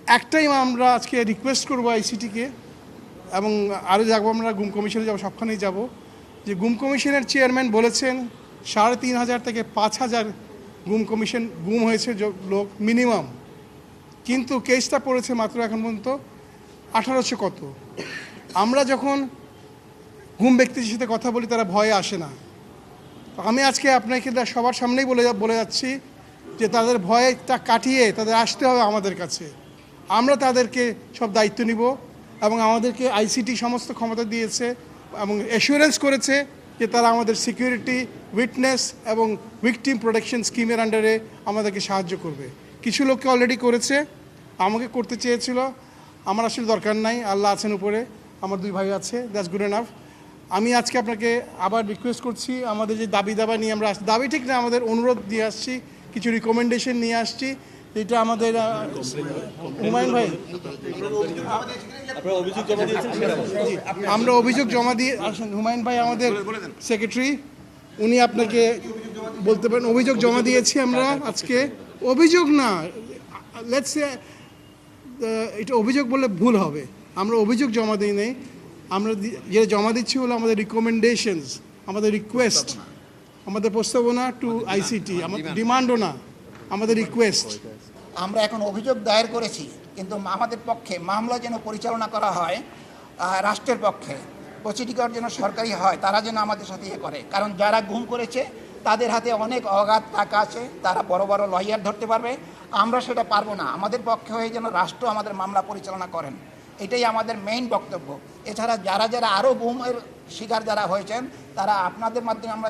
একটাই আমরা আজকে রিকোয়েস্ট করবো আইসিটিকে, এবং আরও যাবো, আমরা গুম কমিশনে যাবো, সবখানেই যাব, যে গুম কমিশনের চেয়ারম্যান বলেছেন ৩,৫০০ থেকে ৫,০০০ গুম হয়েছে লোক মিনিমাম, কিন্তু কেসটা পড়েছে মাত্র এখন পর্যন্ত ১৮০০ কত। আমরা যখন গুম ব্যক্তির সাথে কথা বলি তারা ভয়ে আসে না। আমি আজকে আপনাকে সবার সামনেই বলে যাচ্ছি যে তাদের ভয়টা কাটিয়ে তাদের আসতে হবে আমাদের কাছে। আমরা তাদেরকে সব দায়িত্ব নিব, এবং আমাদেরকে আইসিটি সমস্ত ক্ষমতা দিয়েছে এবং অ্যাসুরেন্স করেছে যে তারা আমাদের সিকিউরিটি, উইটনেস এবং ভিকটিম প্রোটেকশন স্কিমের আন্ডারে আমাদেরকে সাহায্য করবে। কিছু লোককে অলরেডি করেছে, আমাকে করতে চেয়েছিল, আমার আসলে দরকার নাই, আল্লাহ আছেন উপরে, আমার 2 ভাই আছে, দ্যাটস গুড এনাফ। আমি আজকে আপনাকে আবার রিকোয়েস্ট করছি, আমাদের যে দাবি নিয়ে আমরা দাবি ঠিক না, আমাদের অনুরোধ দিয়ে আসছি, কিছু রিকমেন্ডেশন নিয়ে আসছি, এটা আমাদের হুমায়ুন ভাই, আমরা অভিযোগ জমা দিয়ে আসেন। হুমায়ুন ভাই আমাদের সেক্রেটারি, উনি আপনাকে বলতে পারেন। অভিযোগ জমা দিয়েছি আমরা আজকে, অভিযোগ না, লেটস সে এটা অভিযোগ বললে ভুল হবে, আমরা অভিযোগ জমা দিই নেই, আমরা যে জমা দিচ্ছি হলো আমাদের রিকমেন্ডেশনস, আমাদের রিকোয়েস্ট, আমাদের প্রস্তাবনা টু আইসিটি, আমাদের ডিমান্ডও না, আমাদের রিকোয়েস্ট। আমরা এখন অভিযোগ দায়ের করেছি, কিন্তু আমাদের পক্ষে মামলা যেন পরিচালনা করা হয় রাষ্ট্রের পক্ষে, প্রসিডিউর যেন সরকারি হয়, তারা যেন আমাদের সাথে করে। কারণ যারা গুম করেছে তাদের হাতে অনেক অগাধ টাকা আছে, তারা বড় বড় লয়ার ধরতে পারবে, আমরা সেটা পারবো না। আমাদের পক্ষে হয়ে যেন রাষ্ট্র আমাদের মামলা পরিচালনা করেন, এটাই আমাদের মেইন বক্তব্য। এছাড়া যারা আরও গুমের শিকার যারা হয়েছেন, তারা আপনাদের মাধ্যমে আমরা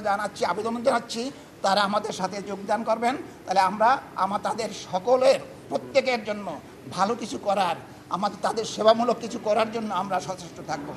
আবেদন জানাচ্ছি, তারা আমাদের সাথে যোগদান করবেন। তাহলে আমরা তাদের সকলের প্রত্যেকের জন্য ভালো কিছু করার, তাদের সেবামূলক কিছু করার জন্য আমরা সচেষ্ট থাকব।